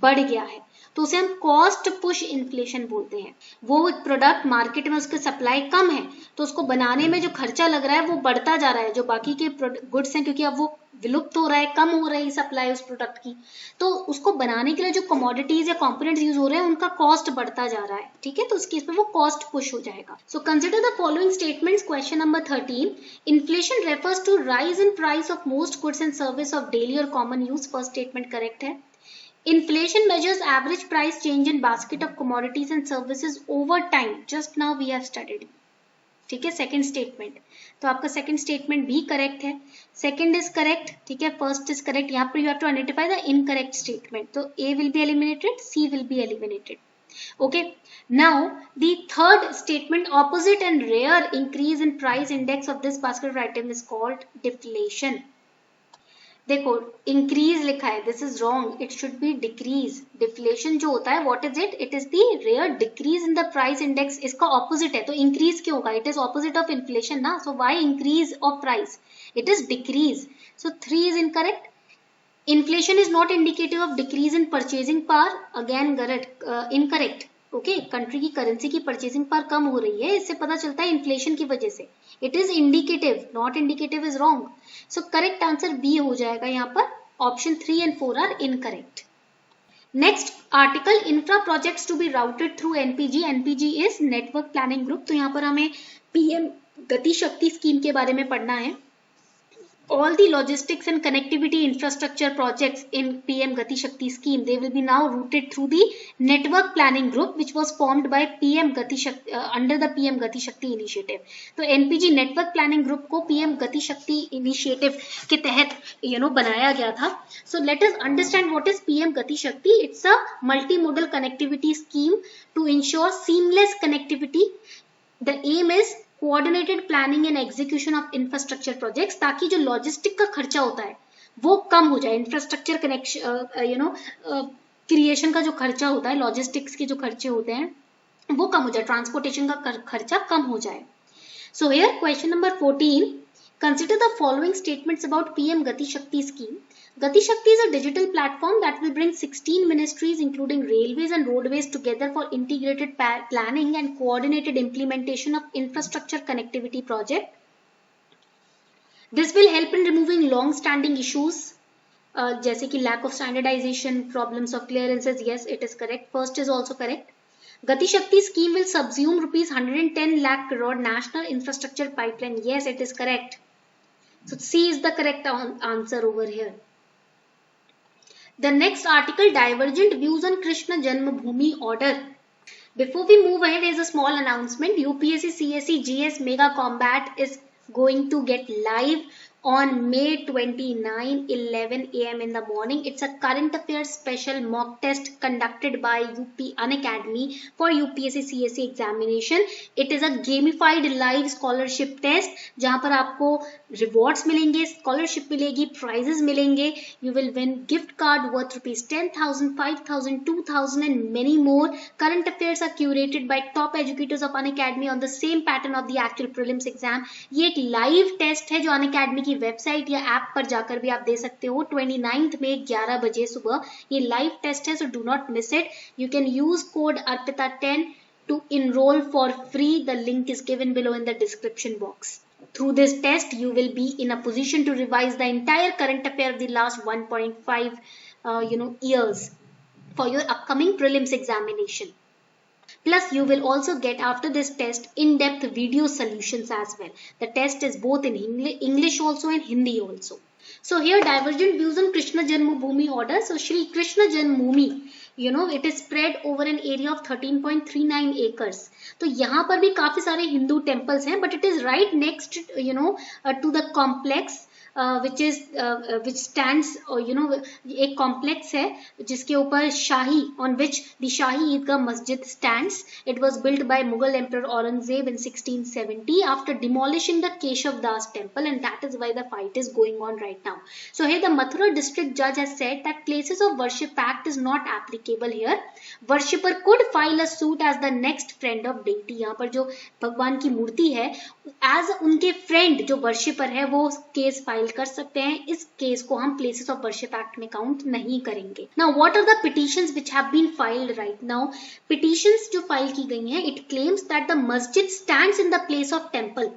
बढ़ गया है, तो उसे हम कॉस्ट पुश इन्फ्लेशन बोलते हैं। वो प्रोडक्ट मार्केट में उसके सप्लाई कम है तो उसको बनाने में जो खर्चा लग रहा है वो बढ़ता जा रहा है, जो बाकी के गुड्स हैं क्योंकि अब वो विलुप्त हो रहा है, कम हो रही है सप्लाई उस प्रोडक्ट की, तो उसको बनाने के लिए जो कमोडिटीज या कंपोनेंट्स यूज हो रहे हैं उनका कॉस्ट बढ़ता जा रहा है, ठीक है, तो उस केस में वो कॉस्ट पुश हो जाएगा। So consider the following statements. Question number 13, inflation refers to rise in price of most goods and service of daily or common use. First statement correct है। Inflation measures average price change in basket of commodities and services over time. Just now we have studied. ठीक है, second statement, तो आपका second statement भी correct है, second is correct, ठीक है, first is correct. यहाँ पर you have to identify the incorrect statement, तो A will be eliminated, C will be eliminated. Okay, now the third statement, opposite and rare increase in price index of this basket of item is called deflation. देखो increase लिखा है, this is wrong, it should be decrease. Deflation जो होता है what is it? It is the rare decrease in the price index, इसका opposite है, तो increase क्यों होगा? It is opposite of inflation ना, so why increase of price? It is decrease, so 3 is incorrect. Inflation is not indicative of decrease in purchasing power, again incorrect. Okay, country की currency की purchasing power कम हो रही है, इससे पता चलता है इन्फ्लेशन की वजह से। It is indicative, not indicative is wrong, so correct answer B हो जाएगा यहाँ पर। Option 3 and 4 are incorrect. Next article, infra projects to be routed through NPG. NPG is network planning group, तो यहाँ पर हमें पीएम गति शक्ति स्कीम के बारे में पढ़ना है। All the logistics and connectivity infrastructure projects in PM Gati Shakti scheme, they will be now routed through the network planning group which was formed by PM Gati Shakti under the PM Gati Shakti initiative. तो NPG network planning group को PM Gati Shakti initiative के तहत बनाया गया था। So let us understand what is PM Gati Shakti. It's a multimodal connectivity scheme to ensure seamless connectivity. The aim is coordinated planning and execution of infrastructure projects, ताकि जो logistic का खर्चा होता है वो कम हो जाए। इंफ्रास्ट्रक्चर कनेक्शन क्रिएशन का जो खर्चा होता है, लॉजिस्टिक्स के जो खर्चे होते हैं वो कम हो जाए, ट्रांसपोर्टेशन का खर्चा कम हो जाए। So here question number 14, consider the following statements about PM गति शक्ति scheme. Gati Shakti is a digital platform that will bring 16 ministries including railways and roadways together for integrated planning and coordinated implementation of infrastructure connectivity project. This will help in removing long-standing issues जैसे कि lack of standardization, problems of clearances. Yes, it is correct. First is also correct. Gati Shakti scheme will subsume rupees 110 lakh crore national infrastructure pipeline. Yes, it is correct. So C is the correct answer over here. The next article, divergent views on Krishna Janmabhoomi order. Before we move ahead, there is a small announcement. UPSC CSE GS Mega Combat is going to get live on May 29, 11 AM in the morning. It's a current affairs special mock test conducted by UP Unacademy for UPSC CSE examination. It is a gamified live scholarship test जहाँ पर आपको rewards मिलेंगे, scholarship मिलेगी, prizes मिलेंगे. You will win gift card worth rupees 10,000, 5,000, 2,000 and many more. Current affairs are curated by top educators of Unacademy on the same pattern of the actual prelims exam. ये एक live test है जो Unacademy की website या app पर जाकर भी आप दे सकते हो। 29 में 11 बजे सुबह ये लाइव टेस्ट है, so do not miss it. You can use code अर्पिता10 to enroll for free. The link is given below in the description box. Through this test, you will be in a position to revise the entire current affair of the last 1.5 years for your upcoming prelims examination. Plus, you will also get after this test in-depth video solutions as well. The test is both in English also and Hindi also. So here divergent views on Krishna Janmabhoomi order. So Shri Krishna Janmabhoomi, it is spread over an area of 13.39 acres. तो यहाँ पर भी काफी सारे Hindu temples हैं, but it is right next, to the complex. which stands, एक complex है जिसके ऊपर शाही, on which the Shahi Eidgah Masjid stands. It was built by Mughal Emperor Aurangzeb in 1670 after demolishing the Keshav Das temple, and that is why the fight is going on right now. So here the Mathura district judge has said that places of worship act is not applicable here. Worshipper could file a suit as the next friend of deity. यहाँ पर जो भगवान की मूर्ति है, as उनके friend जो worshipper है वो केस फाइल होल्ड कर सकते हैं, इस केस को हम प्लेसेस ऑफ वर्शिप एक्ट में काउंट नहीं करेंगे. Now what are the petitions which have been filed right now? Petitions जो फाइल की गई हैं, इट क्लेम्स दैट द मस्जिद stands in the place of temple,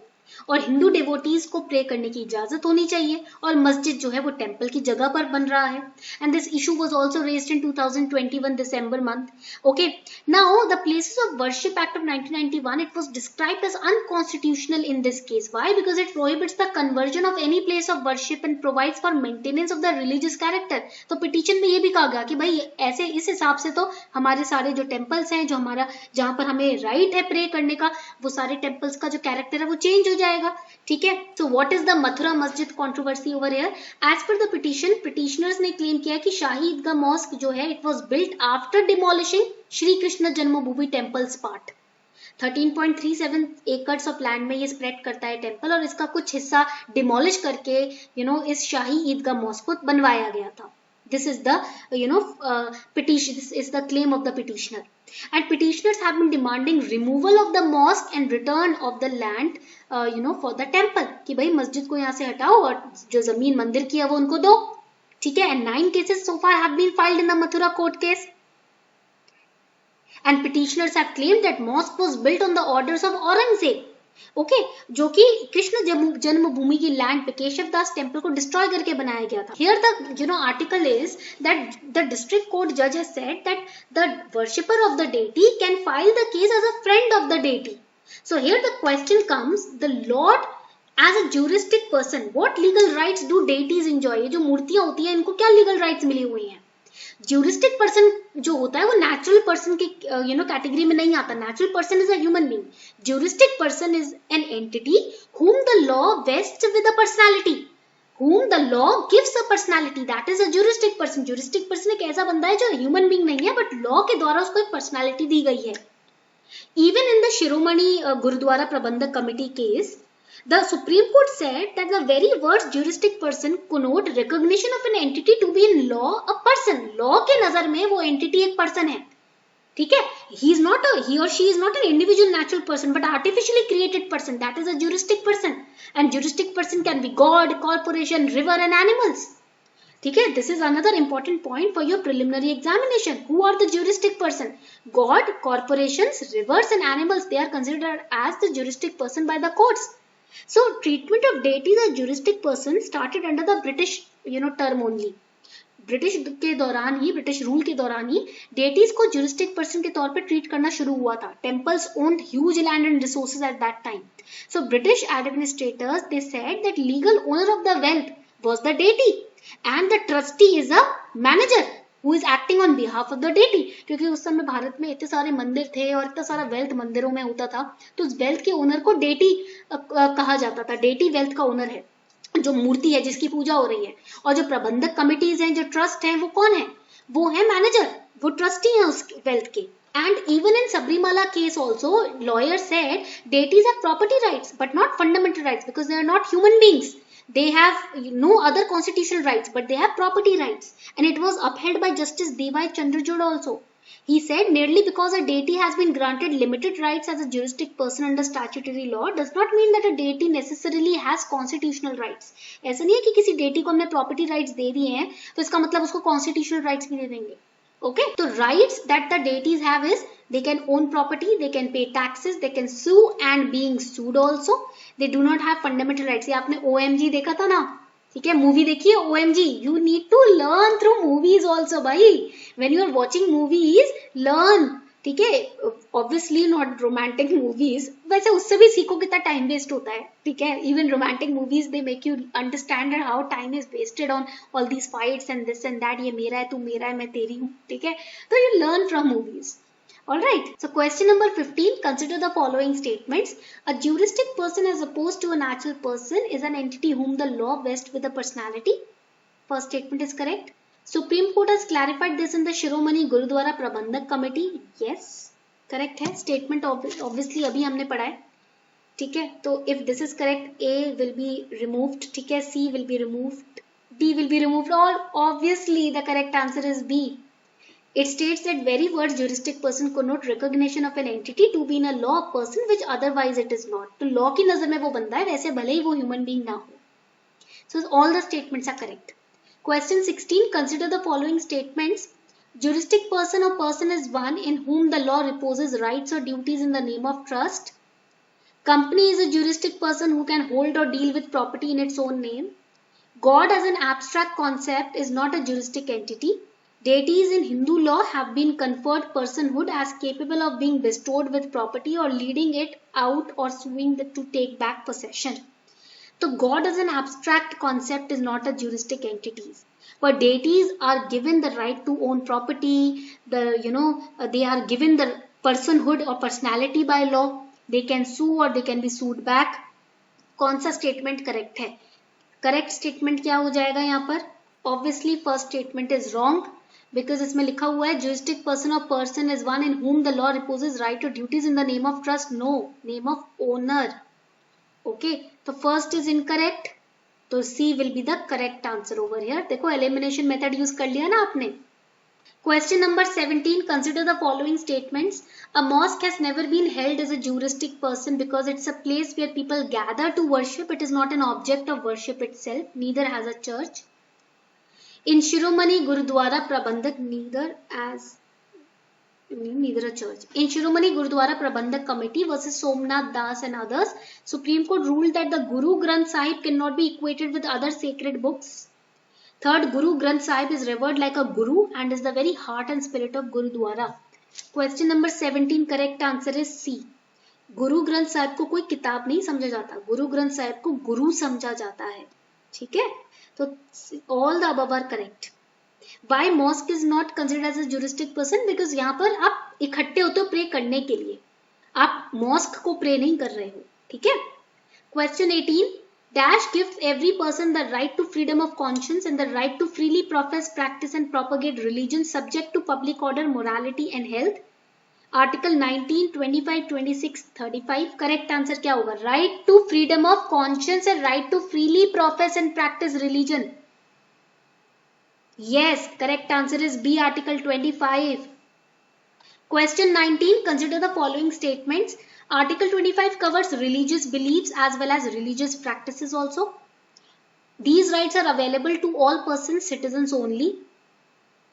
और हिंदू डिवोटीज को प्रे करने की इजाजत होनी चाहिए, और मस्जिद जो है वो टेंपल की जगह पर बन रहा है. And this issue was also raised in 2021 December month. Okay, now the places of worship act of 1991, it was described as unconstitutional in this case. Why? Because it prohibits the conversion of any place of worship and provides for maintenance of the religious character. तो petition में ये भी कहा गया कि भाई ऐसे इस हिसाब से तो हमारे सारे जो टेंपल्स हैं, जो हमारा जहां पर हमें राइट है प्रे करने का, वो सारे टेंपल्स का जो कैरेक्टर है वो चेंज हो जाएगा. ठीक है. So what is the Mathura masjid controversy over here? As per the petition, petitioners ने क्लेम किया कि शाही ईदगाह मॉस्क जो है it was built after demolishing Shri Krishna Janmabhoomi temples part. 13.37 acres of land में ये स्प्रेड करता है टेंपल, और इसका कुछ हिस्सा डिमोलिश करके इस शाही ईदगाह मॉस्क को बनवाया गया था. This is the petition. This is the claim of the petitioner. And petitioners have been demanding removal of the mosque and return of the land, for the temple. कि भाई मस्जिद को यहाँ से हटाओ और जो जमीन मंदिर की है वो उनको दो. ठीक है. And 9 cases so far have been filed in the Mathura court case. And petitioners have claimed that mosque was built on the orders of Aurangzeb. Okay, जो कि कृष्ण जन्मभूमि की लैंड पे केशव दास टेम्पल को डिस्ट्रॉय करके बनाया गया था. Here the article is that the district court जज has said that the worshipper of the deity can file the case as a friend of the deity. So here the question comes, the lord as a juristic person, what legal rights do deities enjoy? ये जो मूर्तियां होती है इनको क्या legal rights मिली हुई हैं? Juristic person जो होता है वो नेचुरल पर्सन की कैटेगरी में नहीं आता. Natural person is a human being. Juristic person is an entity whom the law vests with a personality, whom the law gives a personality. That is a juristic person. Juristic person एक ऐसा बंदा है जो human being नहीं है, but law के द्वारा उसको एक पर्सनैलिटी दी गई है. Even in the शिरोमणि गुरुद्वारा प्रबंधक committee case, the Supreme Court said that the very words juristic person connote recognition of an entity to be in law a person. Law के नजर में वो entity एक person है. ठीक है. He or she is not an individual natural person but artificially created person. That is a juristic person. And juristic person can be God, corporation, river and animals. ठीक है. This is another important point for your preliminary examination. Who are the juristic person? God, corporations, rivers and animals. They are considered as the juristic person by the courts. So treatment of deities as juristic person started under the British term only. British के दौरान ही, British rule के दौरान ही deities को juristic person के तौर पे treat करना शुरू हुआ था. Temples owned huge land and resources at that time. So British administrators they said that legal owner of the wealth was the deity and the trustee is a manager who is acting on behalf of the deity. क्योंकि उस समय भारत में इतने सारे मंदिर थे और इतना सारा वेल्थ मंदिरों में होता था, तो उस वेल्थ के ओनर को डेटी कहा जाता था. डेटी वेल्थ का ओनर है, जो मूर्ति है जिसकी पूजा हो रही है. और जो प्रबंधक कमिटीज हैं, जो ट्रस्ट हैं, वो कौन है? वो है मैनेजर, वो ट्रस्टी है उस वेल्थ के. And even in Sabrimala case also, lawyers said deities have property rights but not fundamental rights because they are not human beings. They have no other constitutional rights, but they have property rights. And it was upheld by Justice D.Y. Chandrachud also. He said, merely because a deity has been granted limited rights as a juristic person under statutory law does not mean that a deity necessarily has constitutional rights. ऐसा नहीं है कि किसी deity को हमने property rights दे दिए हैं तो इसका मतलब उसको constitutional rights भी दे देंगे. Okay, so rights that the deities have is they can own property, they can pay taxes, they can sue and being sued also. They do not have fundamental rights. ये आपने OMG देखा था ना, ठीक है, movie देखिए OMG. You need to learn through movies also भाई. When you are watching movies, learn. ठीक है, ऑब्वियसली नॉट रोमांटिक मूवीज, वैसे उससे भी सीखो कितना टाइम वेस्ट होता है. ठीक है, even romantic movies they make you understand how time is wasted on all these fights and this and that. ये मेरा है, तू मेरा है, मैं तेरी हूँ. ठीक है, तो you learn from movies. Alright, so question number 15, consider the following statements. A juristic person as opposed to a natural person is an entity whom the law vests with a personality. First statement is correct. Supreme Court has clarified this in the Shiromani Gurudwara Prabandhak Committee. Yes, correct है. Statement obviously अभी हमने पढ़ा है. ठीक है, तो if this is correct, A will be removed. ठीक है, C will be removed, D will be removed. All obviously the correct answer is B. It states that very word juristic person connote recognition of an entity to be in a law person which otherwise it is not. तो law की नजर में वो बंदा है, वैसे भले ही वो human being ना हो. So all the statements are correct. Question 16. Consider the following statements. Juristic person or person is one in whom the law reposes rights or duties in the name of trust. Company is a juristic person who can hold or deal with property in its own name. God as an abstract concept is not a juristic entity. Deities in Hindu law have been conferred personhood as capable of being bestowed with property or leading it out or suing to take back possession. So God as an abstract concept is not a juristic entity. But deities are given the right to own property. They are given the personhood or personality by law. They can sue or they can be sued back. कौन सा statement correct है? Correct statement क्या हो जाएगा यहाँ पर? Obviously first statement is wrong because इसमें लिखा हुआ है juristic person or person is one in whom the law reposes right or duties in the name of trust. No, name of owner. Okay, तो first is incorrect. तो C will be the correct answer over here. देखो elimination method use कर लिया ना आपने. Question number 17. Consider the following statements. A mosque has never been held as a juristic person because it's a place where people gather to worship. It is not an object of worship itself. Neither has a church. In Shiromani Gurudwara Prabandhak, neither a church. In Shiromani Gurudwara Prabandhak Committee versus Somnath Das and others, Supreme Court ruled that the Guru Granth Sahib cannot be equated with other sacred books. Third, Guru Granth Sahib is revered like a guru and is the very heart and spirit of Gurudwara. Question number 17, correct answer is C. Guru Granth Sahib को कोई किताब नहीं समझा जाता, Guru Granth Sahib को गुरु समझा जाता है. ठीक है, तो all the above are correct. Why mosque is not considered as a juristic person? Because यहाँ पर आप इकट्ठे होते हो प्रे करने के लिए, आप mosque को प्रे नहीं कर रहे हो. ठीक है. Question 18. Dash gives every person the right to freedom of conscience and the right to freely profess, practice and propagate religion subject to public order, morality and health. Article 19, 25, 26, 35. Correct answer क्या होगा? Right to freedom of conscience and right to freely profess and practice religion. Yes, correct answer is B, Article 25. Question 19. Consider the following statements. Article 25 covers religious beliefs as well as religious practices also. These rights are available to all persons, citizens only.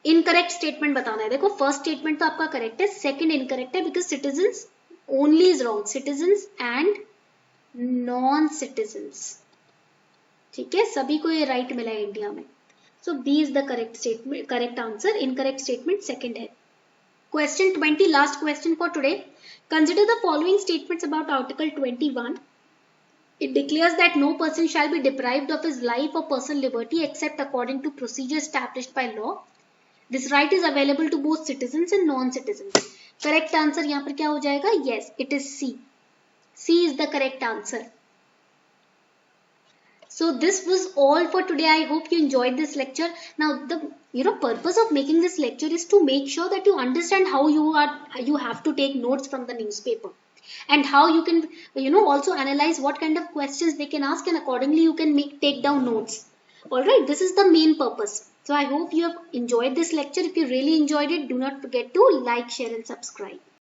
Incorrect statement बताना है. देखो first statement तो आपका correct है, second incorrect है because citizens only is wrong. Citizens and non-citizens. ठीक है, सभी को ये right मिला है इंडिया में. So B is the correct statement, correct answer. Incorrect statement second है. Question 20, last question for today. Consider the following statements about Article 21. It declares that no person shall be deprived of his life or personal liberty except according to procedure established by law. This right is available to both citizens and non-citizens. Correct answer यहाँ पर क्या हो जाएगा? Yes, it is C. C is the correct answer. So this was all for today. I hope you enjoyed this lecture. Now the purpose of making this lecture is to make sure that you understand how you have to take notes from the newspaper and how you can also analyze what kind of questions they can ask, and accordingly you can take down notes. Alright, this is the main purpose. So I hope you have enjoyed this lecture. If you really enjoyed it, do not forget to like, share and subscribe.